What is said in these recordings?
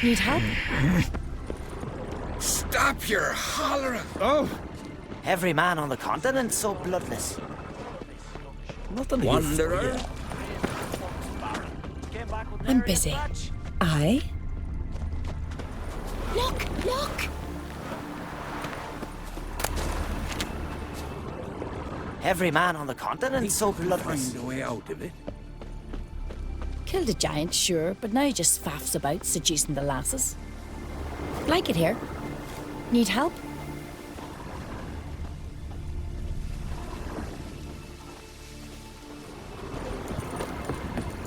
Need help? Stop your hollering! Oh, Every man on the continent's so bloodless. nothing here Wanderer? I'm busy. Aye? Look! Every man on the continent's so Find bloodless. a way out of it. Killed a giant, sure, but now he just faffs about, seducing the lasses. Like it here. Need help?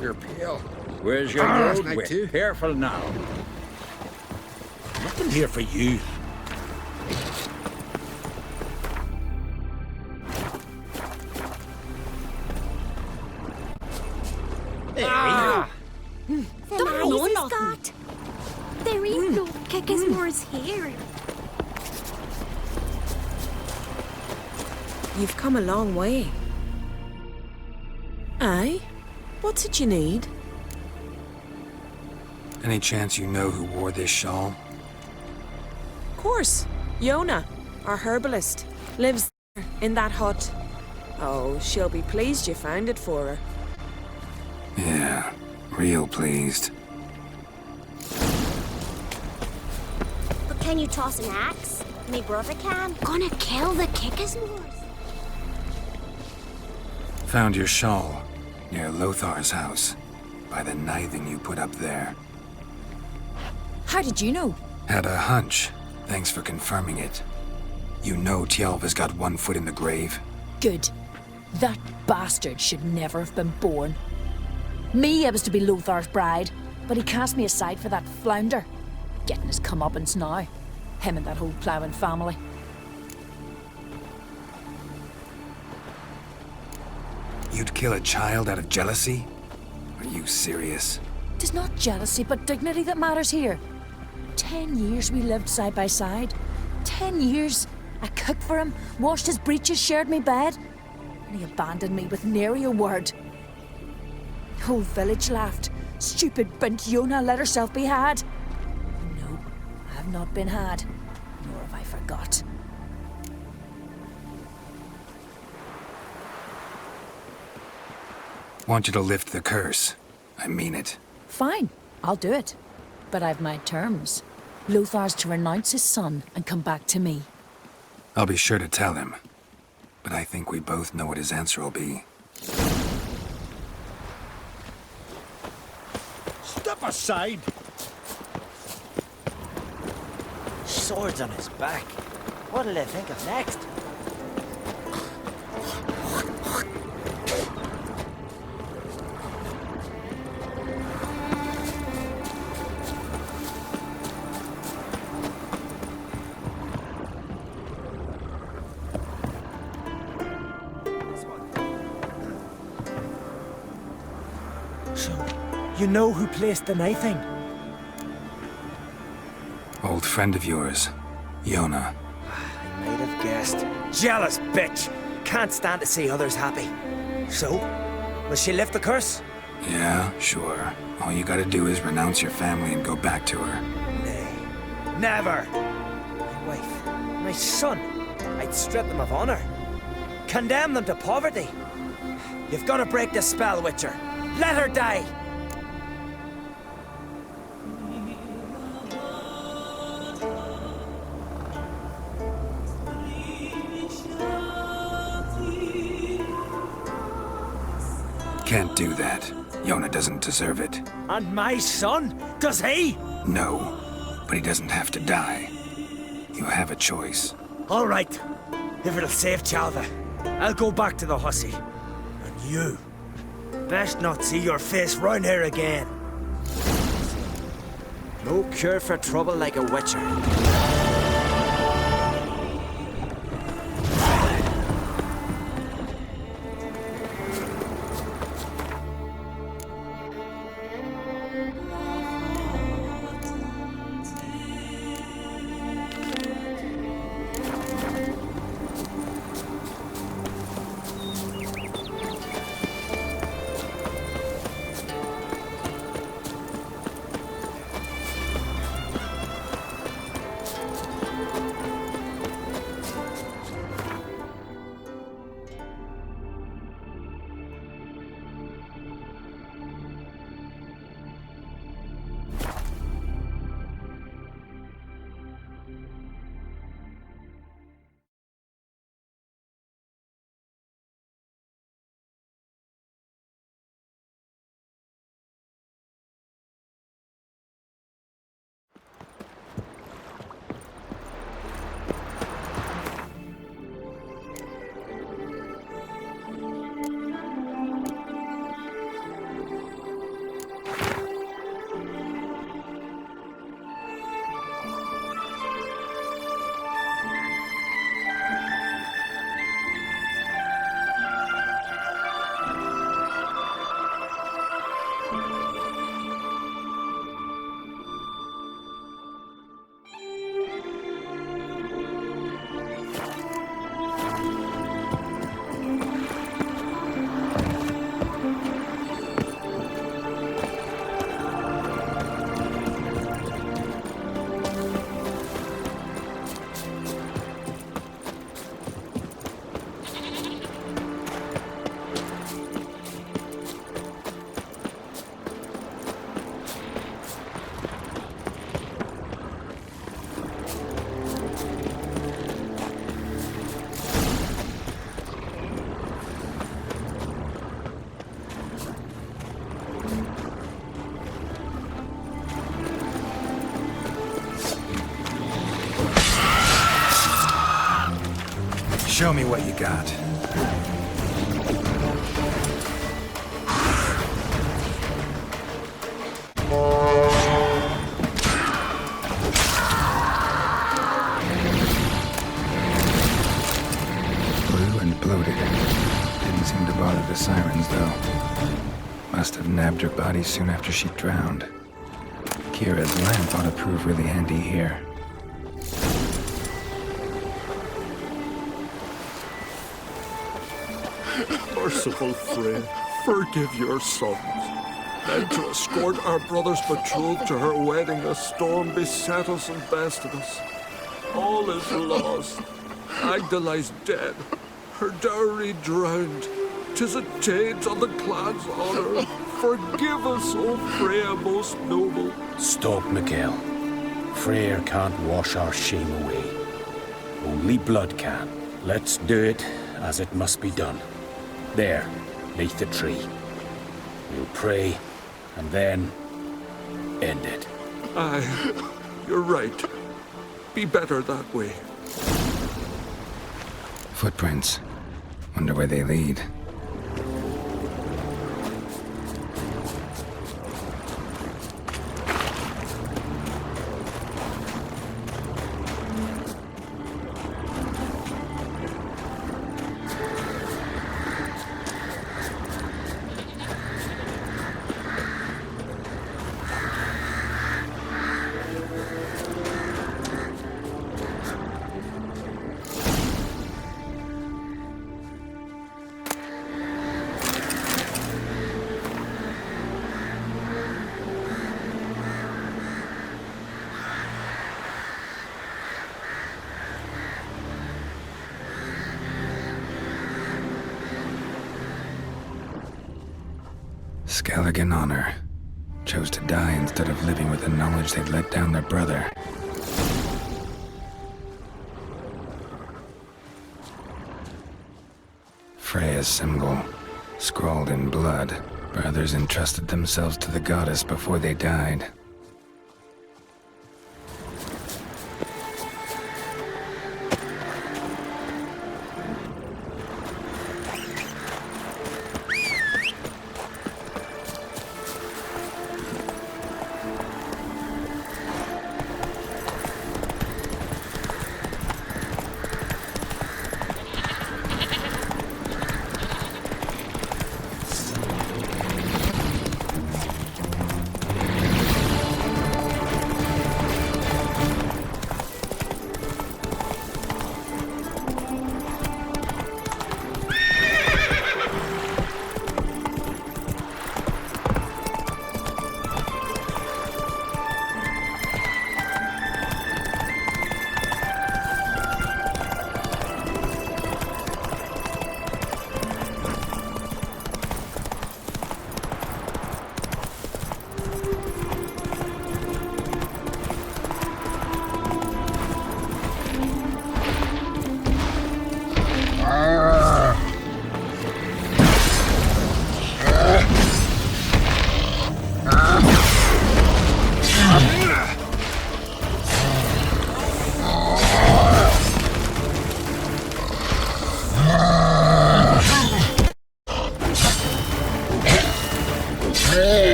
You're pale. Where's your Ah, road night with? too. Careful now. Nothing here for you. The noise is got. There ain't no Kickismore's here. You've come a long way. Aye? What's it you need? Any chance you know who wore this shawl? Course. Yona, our herbalist, lives there in that hut. Oh, she'll be pleased you found it for her. Yeah, real pleased. But can you toss an axe? Me brother can. Gonna kill the Kickismores. Found your shawl near Lothar's house by the kniving you put up there. How did you know? Had a hunch. Thanks for confirming it. You know Tjalva's got one foot in the grave. Good. That bastard should never have been born. Me, I was to be Lothar's bride, but he cast me aside for that flounder. Getting his comeuppance now. Him and that whole ploughing family. You'd kill a child out of jealousy? Are you serious? Tis not jealousy, but dignity that matters here. 10 years we lived side by side. 10 years. I cooked for him, washed his breeches, shared me bed. And he abandoned me with nary a word. The whole village laughed. Stupid bint Yona let herself be had. No, I have not been had, nor have I forgot. Want you to lift the curse. I mean it. Fine, I'll do it. But I've my terms. Lothar's to renounce his son and come back to me. I'll be sure to tell him. But I think we both know what his answer will be. Step aside. Swords on his back. What'll they think of next? So, you know who placed the knifing? Old friend of yours, Yona. I might have guessed. Jealous bitch! Can't stand to see others happy. So, will she lift the curse? Yeah, sure. All you gotta do is renounce your family and go back to her. Nay, never! My wife, my son, I'd strip them of honor. Condemn them to poverty. You've got to break the spell, Witcher. Let her die! Can't do that. Yona doesn't deserve it. And my son? Does he? No, but he doesn't have to die. You have a choice. All right. If it'll save Tjalva, I'll go back to the hussy. And you, best not see your face round here again. No cure for trouble like a witcher. Show me what you got. Blue and bloated. Didn't seem to bother the sirens, though. Must have nabbed her body soon after she drowned. Kira's lamp ought to prove really handy here. Merciful Frey, forgive your sons. Meant to escort our brother's betrothed to her wedding, a storm beset us and bested us. All is lost. Agdalai's dead, her dowry drowned. 'Tis a taint on the clan's honor. Forgive us, O Freya most noble. Stop, Mikael. Freyr can't wash our shame away. Only blood can. Let's do it as it must be done. There, neath the tree. We'll pray, and then end it. Aye, you're right. Be better that way. Footprints. Wonder where they lead. Skelligan honor. Chose to die instead of living with the knowledge they'd let down their brother. Freya's symbol, scrawled in blood. Brothers entrusted themselves to the goddess before they died.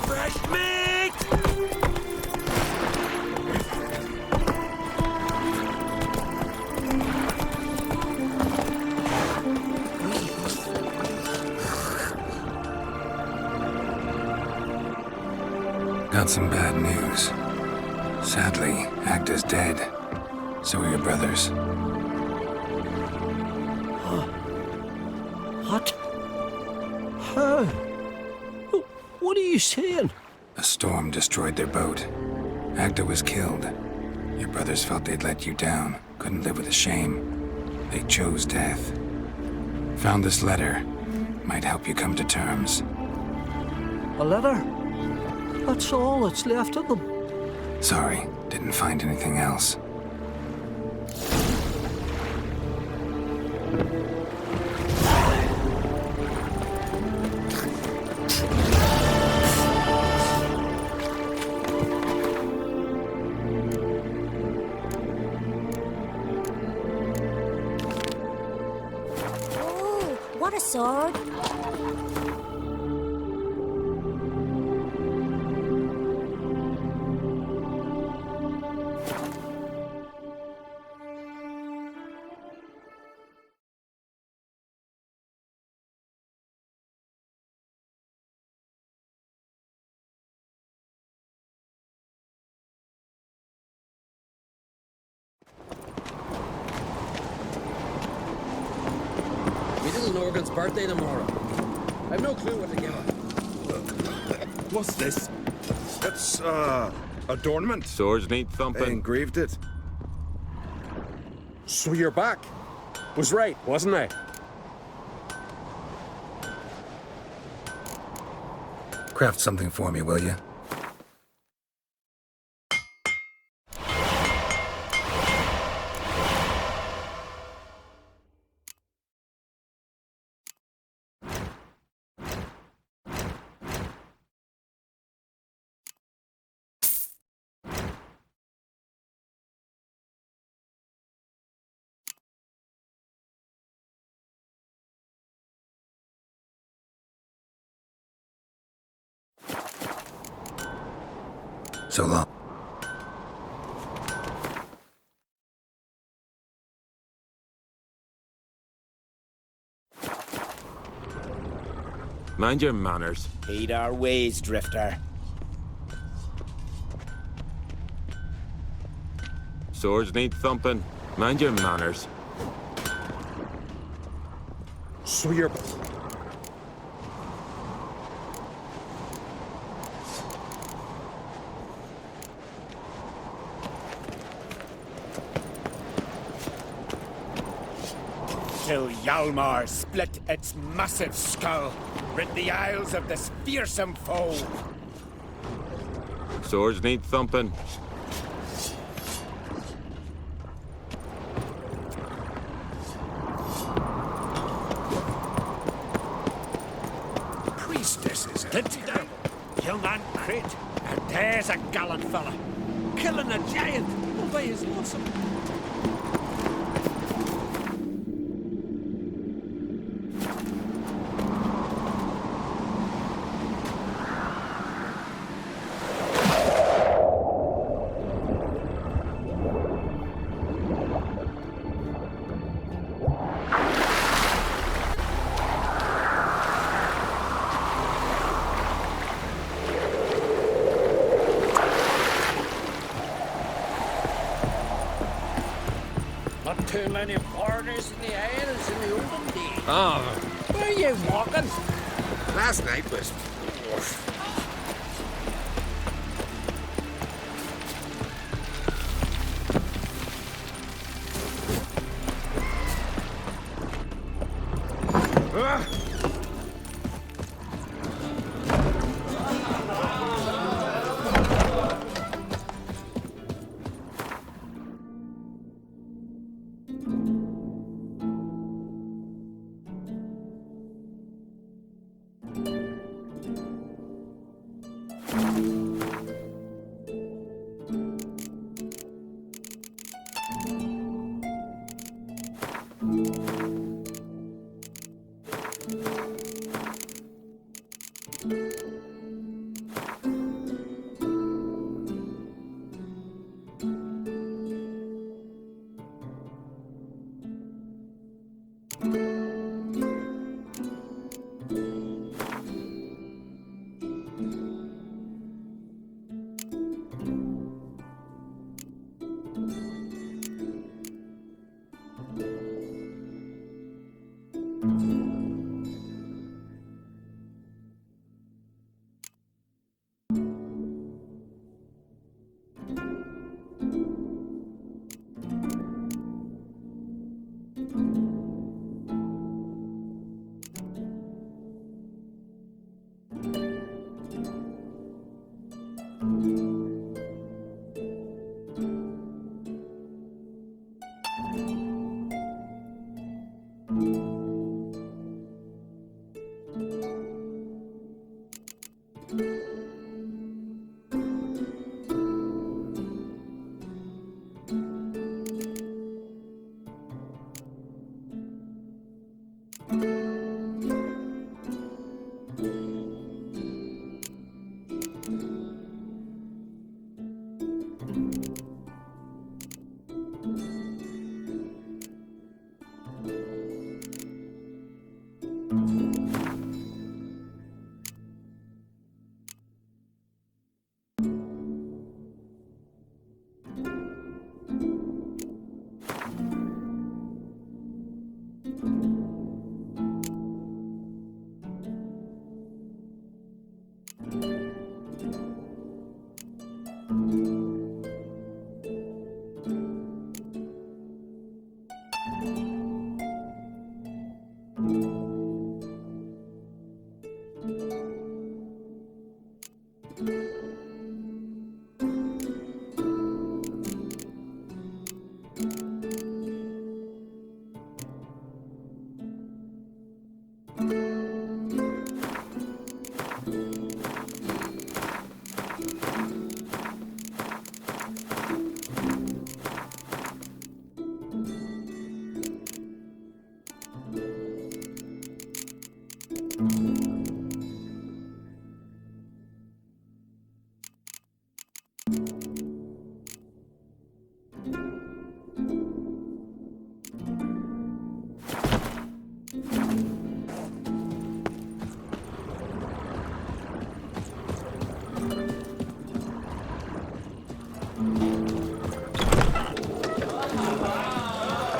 Fresh meat! Got some bad news. Sadly, Agda's dead. So are your brothers. What? How? What are you saying? A storm destroyed their boat. Agda was killed. Your brothers felt they'd let you down, couldn't live with the shame. They chose death. Found this letter. Might help you come to terms. A letter? That's all that's left of them. Sorry, didn't find anything else. Oh, what a sword. My little Norgan's birthday tomorrow. I've no clue what to give her. What's this? It's, adornment. Swords need They thumping. engraved it. So you're back. Was right, wasn't I? Craft something for me, will you? So long. Mind your manners. Heed our ways, Drifter. Swords need thumping. Mind your manners. So you're... Till Hjalmar split its massive skull, rid the isles of this fearsome foe. Swords need thumping. Priestess is it? Young and Crete, and there's a gallant fella, killing a giant all by his lonesome. Not too many foreigners in the Isles in the olden days. Ah, Where are you walking? Last night was...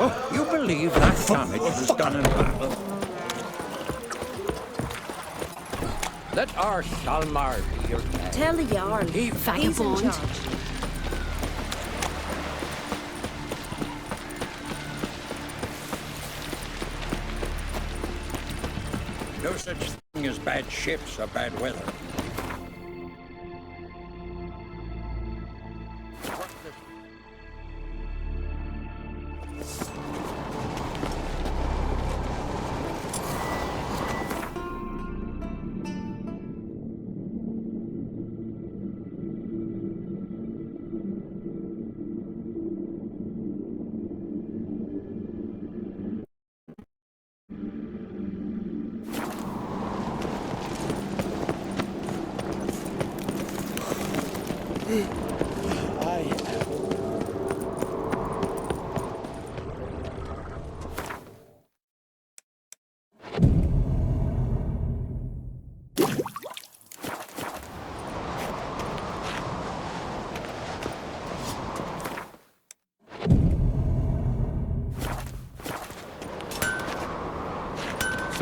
Oh, you believe that damage was done in battle? Let our Shalmar be your head. Tell the Jarl. He He's in vagabond. charge. No such thing as bad ships or bad weather.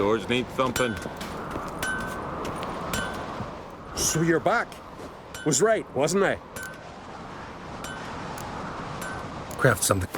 Swords need thumping. So you're back. Was right, wasn't I? Craft something.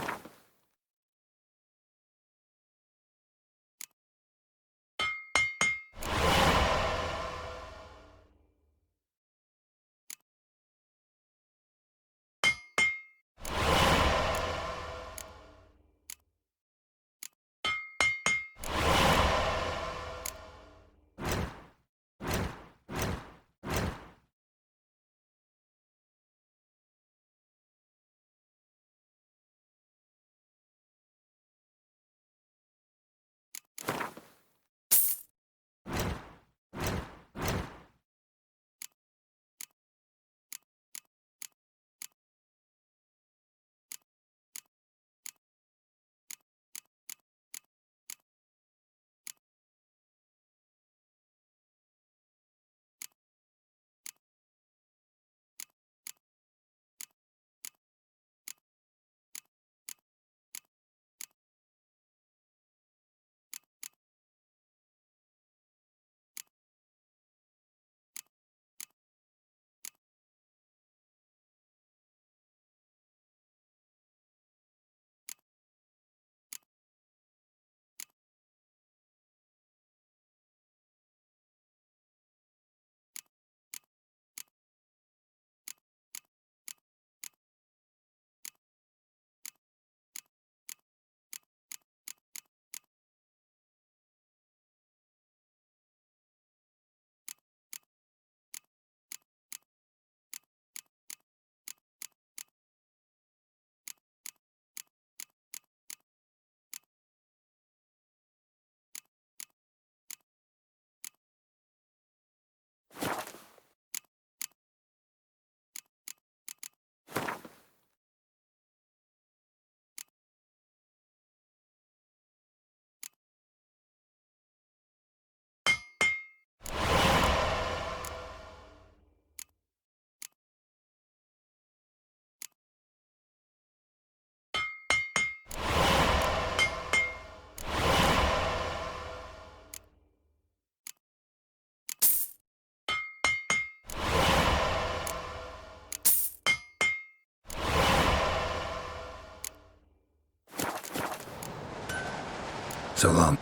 So long.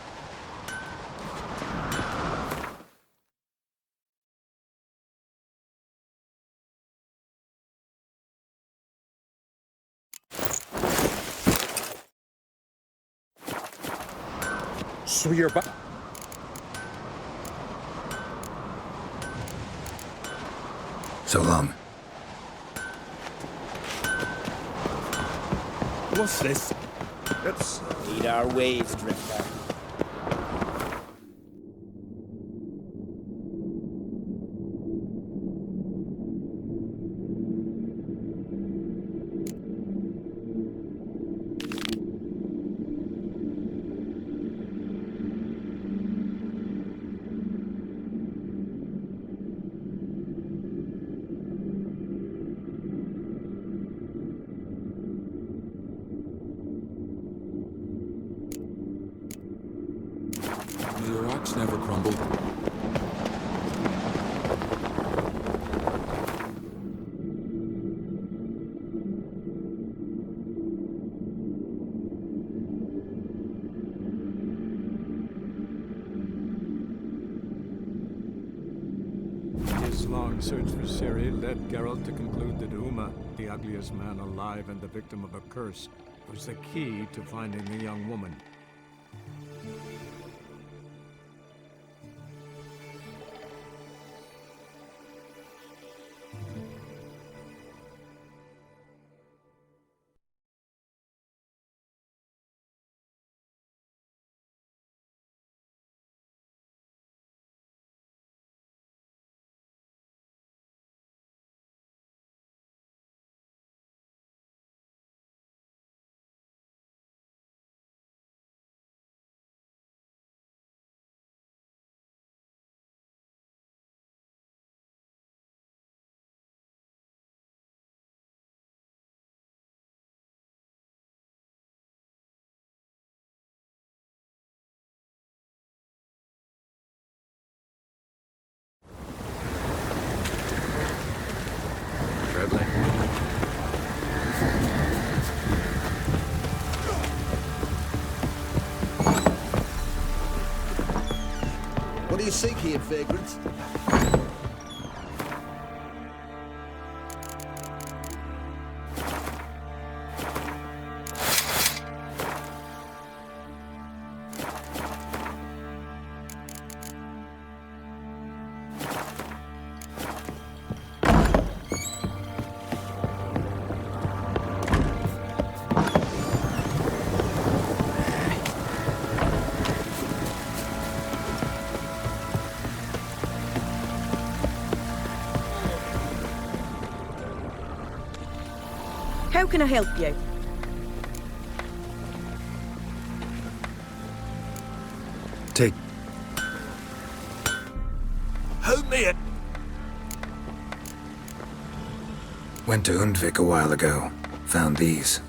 So you're back. So long. What's this? It's Lead our ways, Drifter. Your axe never crumbled. His long search for Seri led Geralt to conclude that Uma, the ugliest man alive and the victim of a curse, was the key to finding the young woman. What do you seek here, vagrant? How can I help you? Take. Help me! Went to Undvik a while ago. Found these.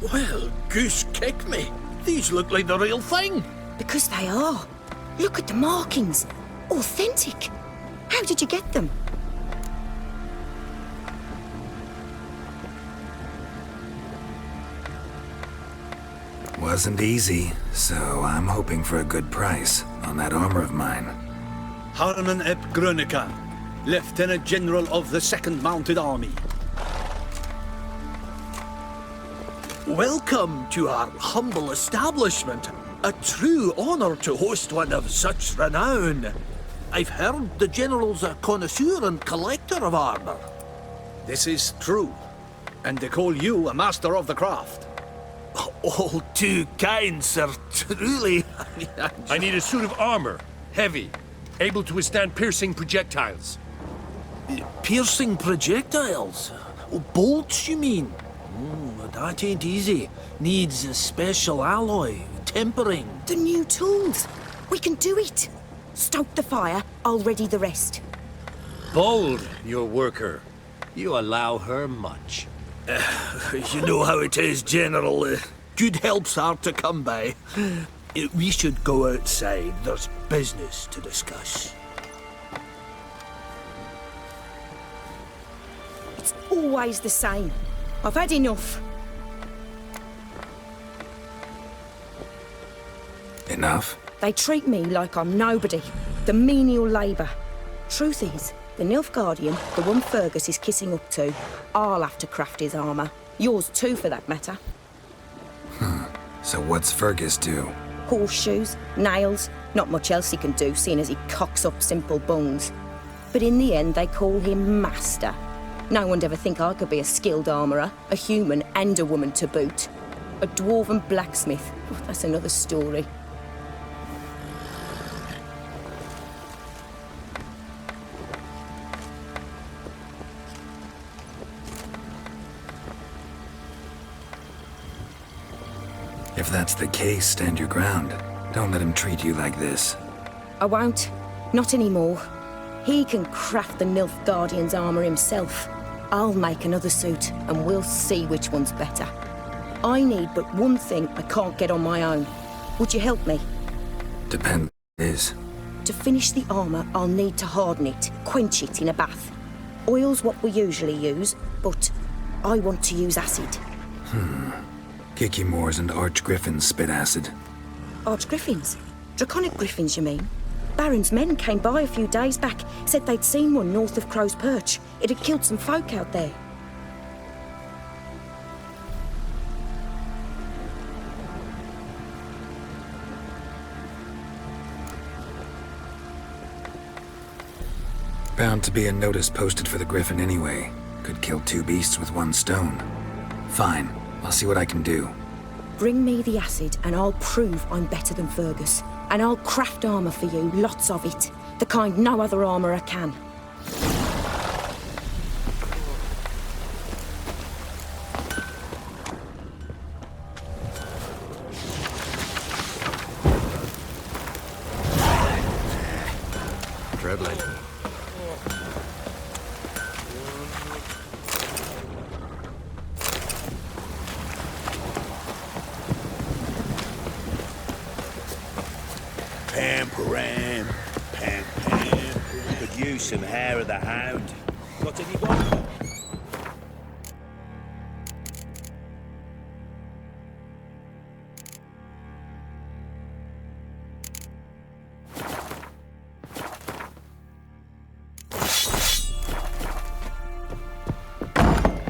Well, goose kick me. These look like the real thing. Because they are. Look at the markings. Authentic. How did you get them? Wasn't easy, so I'm hoping for a good price on that armor of mine. Harman ep Grunica, Lieutenant General of the 2nd Mounted Army. Welcome to our humble establishment. A true honor to host one of such renown. I've heard the General's a connoisseur and collector of armor. This is true, and they call you a master of the craft. All too kind, sir. Truly. I need a suit of armor. Heavy. Able to withstand piercing projectiles. Piercing projectiles? Oh, bolts, you mean? That ain't easy. Needs a special alloy, tempering. The new tools. We can do it. Stoke the fire, I'll ready the rest. Bold, your worker. You allow her much. You know how it is, General. Good help's hard to come by. We should go outside. There's business to discuss. It's always the same. I've had enough. Enough? They treat me like I'm nobody. The menial labour. Truth is, the Nilfgaardian, the one Fergus is kissing up to, I'll have to craft his armour. Yours too, for that matter. So what's Fergus do? Horseshoes, nails, not much else he can do, seeing as he cocks up simple bungs. But in the end, they call him Master. No one'd ever think I could be a skilled armourer, a human and a woman to boot. A dwarven blacksmith, that's another story. If that's the case, stand your ground. Don't let him treat you like this. I won't. Not anymore. He can craft the Nilfgaardian's armour himself. I'll make another suit, and we'll see which one's better. I need but one thing I can't get on my own. Would you help me? Depend is. To finish the armour, I'll need to harden it, quench it in a bath. Oil's what we usually use, but I want to use acid. Kicky Moors and Archgriffins spit acid. Archgriffins? Draconic griffins, you mean? Baron's men came by a few days back, said they'd seen one north of Crow's Perch. It had killed some folk out there. Bound to be a notice posted for the Griffin anyway. Could kill two beasts with one stone. Fine, I'll see what I can do. Bring me the acid and I'll prove I'm better than Fergus. And I'll craft armour for you, lots of it. The kind no other armourer can. Dribbling. Pam, pam. Could use some hair of the hound. Got anyone?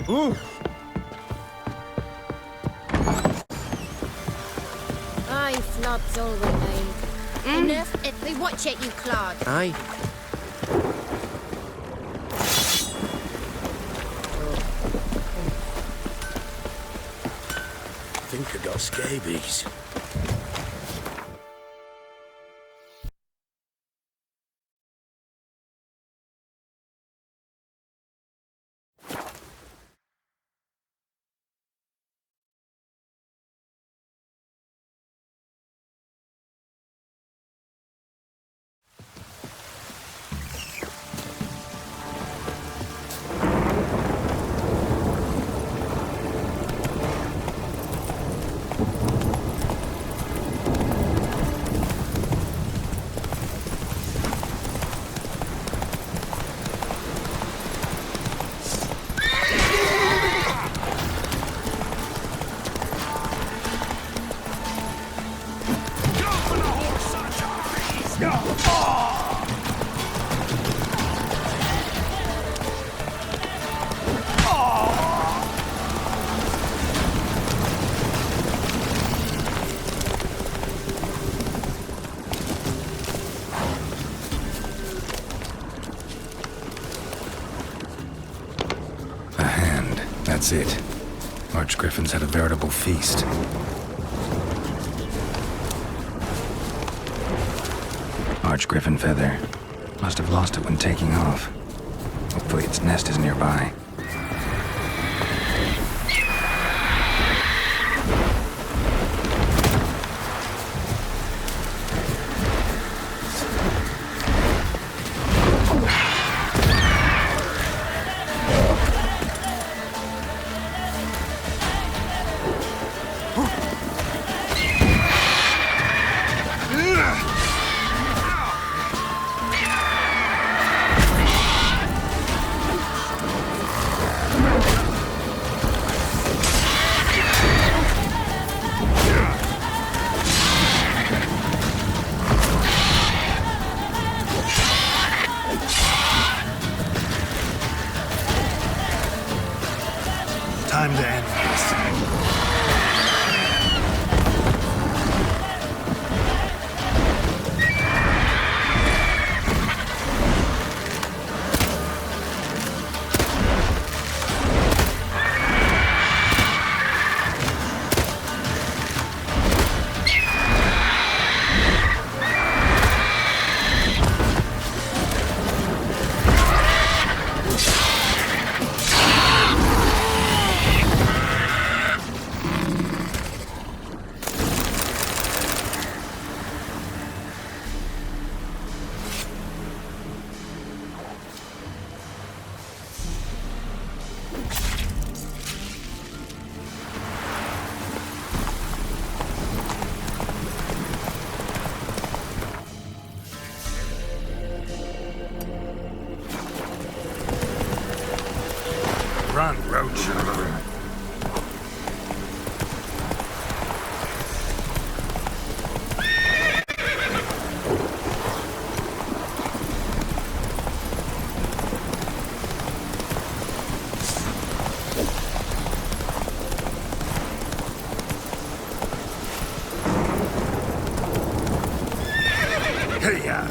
Ooh. Aye, floods all we need. Enough if we watch it, you clod. Aye. I think I got scabies. That's it. Archgriffins had a veritable feast. Archgriffin feather. Must have lost it when taking off. Hopefully its nest is nearby. Hey-ya!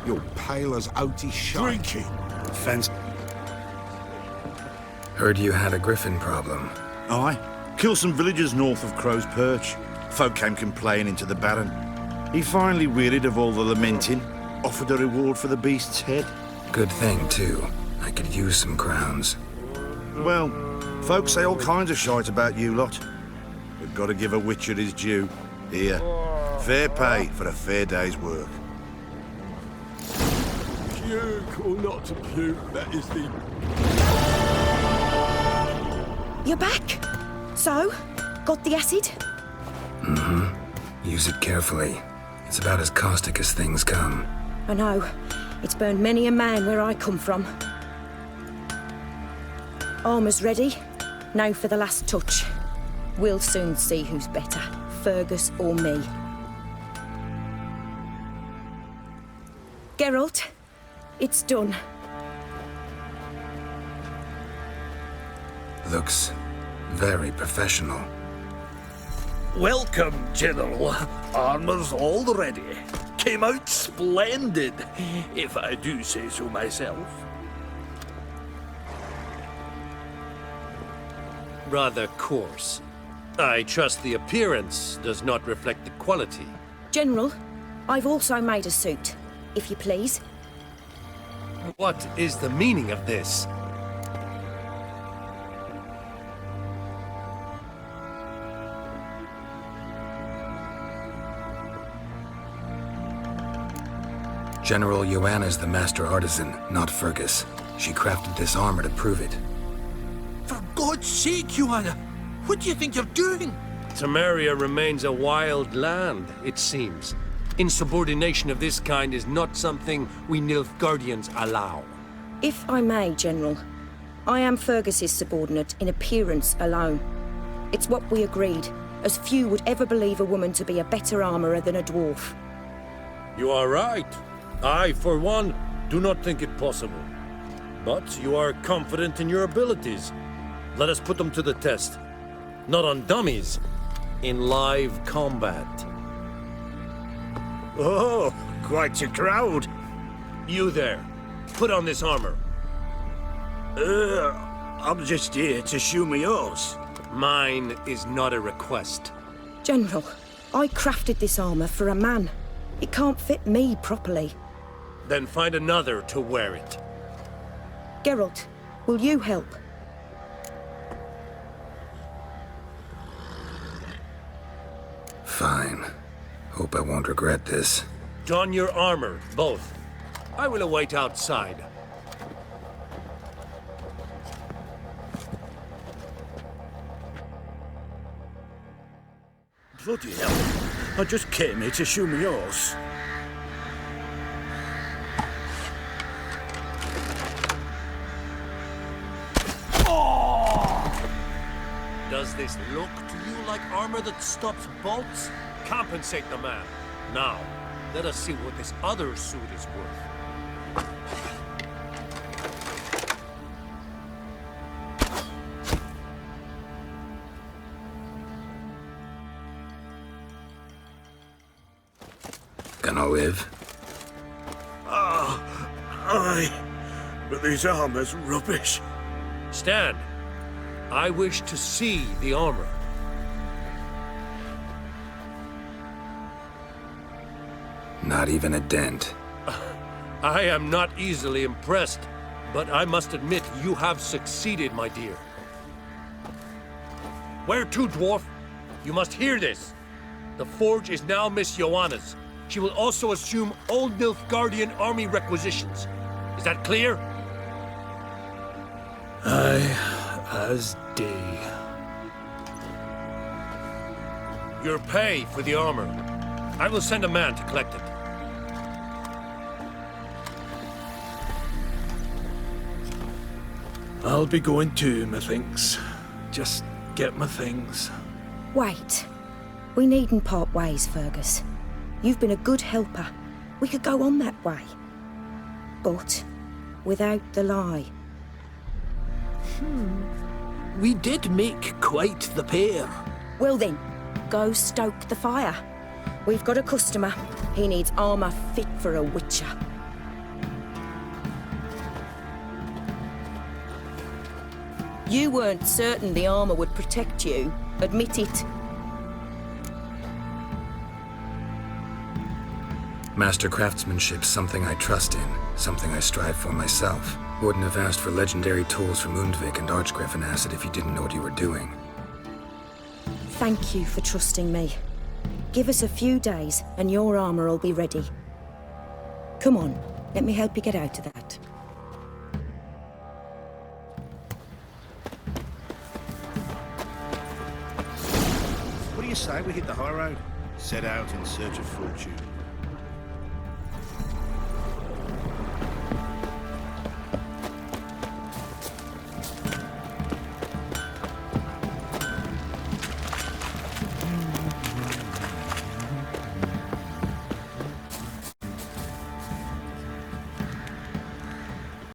You're pale as outy shite. Drinking. Fence. Heard you had a griffin problem. Aye. Killed some villagers north of Crow's Perch. Folk came complaining into the Baron. He finally wearied of all the lamenting, offered a reward for the beast's head. Good thing, too. I could use some crowns. Well, folks say all kinds of shite about you lot. We've got to give a witcher his due. Here, fair pay for a fair day's work. Puke or not to puke, that is the... You're back? So, got the acid? Mm-hmm. Use it carefully. It's about as caustic as things come. I know. It's burned many a man where I come from. Armour's ready. Now for the last touch. We'll soon see who's better, Fergus or me. Geralt, it's done. Looks very professional. Welcome, General. Armour's all ready. Came out splendid, if I do say so myself. Rather coarse. I trust the appearance does not reflect the quality. General, I've also made a suit, if you please. What is the meaning of this? General Joanna's the master artisan, not Fergus. She crafted this armor to prove it. For God's sake, Joanna, what do you think you're doing? Temeria remains a wild land, it seems. Insubordination of this kind is not something we Nilfgaardians allow. If I may, General, I am Fergus's subordinate in appearance alone. It's what we agreed, as few would ever believe a woman to be a better armourer than a dwarf. You are right. I, for one, do not think it possible. But you are confident in your abilities. Let us put them to the test. Not on dummies, in live combat. Oh, quite a crowd. You there, put on this armor. I'm just here to show my horse. Mine is not a request. General, I crafted this armor for a man. It can't fit me properly. Then find another to wear it. Geralt, will you help? Fine. Hope I won't regret this. Don your armor, both. I will await outside. Bloody hell. I just came here to show my horse. Does this look to you like armor that stops bolts? Compensate the man. Now, let us see what this other suit is worth. Gonna live? Aye. But this armor's rubbish. Stand. I wish to see the armor. Not even a dent. I am not easily impressed, but I must admit you have succeeded, my dear. Where to, dwarf? You must hear this. The forge is now Miss Joanna's. She will also assume all Nilfgaardian army requisitions. Is that clear? Aye, as day. Your pay for the armor. I will send a man to collect it. I'll be going too, methinks. Just get my things. Wait. We needn't part ways, Fergus. You've been a good helper. We could go on that way. But without the lie. We did make quite the pair. Well then, go stoke the fire. We've got a customer. He needs armour fit for a witcher. You weren't certain the armour would protect you. Admit it. Master craftsmanship's something I trust in, something I strive for myself. Wouldn't have asked for legendary tools from Undvik and Archgriffin Acid if you didn't know what you were doing. Thank you for trusting me. Give us a few days and your armour will be ready. Come on, let me help you get out of that. What do you say we hit the high road? Set out in search of fortune.